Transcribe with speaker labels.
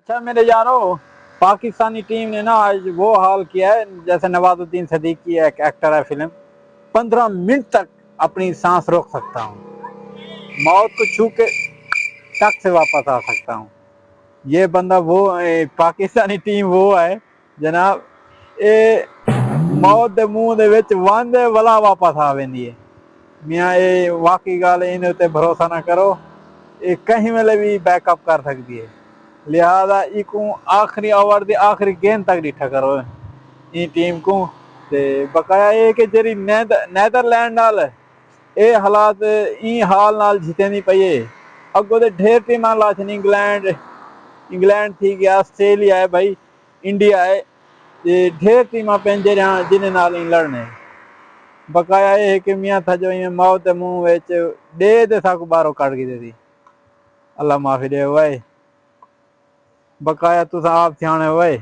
Speaker 1: अच्छा मेरे यारो, पाकिस्तानी टीम ने ना आज वो हाल किया है जैसे नवाजुद्दीन सिद्दीकी एक एक्टर है फिल्म। 15 मिनट तक अपनी सांस रोक सकता हूँ, मौत को छू के टक से वापस आ सकता हूँ। ये बंदा वो पाकिस्तानी टीम वो है जनाब। ये मौत दे मुंह दे विच वांदे वाला वापस आ वेंदी है। मियाँ ये वाकई गाल इन उत्ते भरोसा ना करो, ये कहीं वेले भी बैकअप कर सकती है। लिहाजा इको आखिरी ओवर दी आखिरी गेंद तक डिठा करो ई टीम को। ते बकाया ये कि जेरी नैदरलैंड नाल ये हालात ई हाल नाल जितेंदी पई है। अगो ते ढेर टीमां लाछन, इंग्लैंड थी गया, ऑस्ट्रेलिया है भाई, इंडिया है, ये ढेर टीमां पंहिंजे जिन्हें नाल ही लड़ने। बकाया ये है कि मियाँ था जो इं मौत मुंह विच डे ते साकू बारो कट गई थी। अल्लाह माफी दे भाई, बकाया तुस आप सियाणे भाई।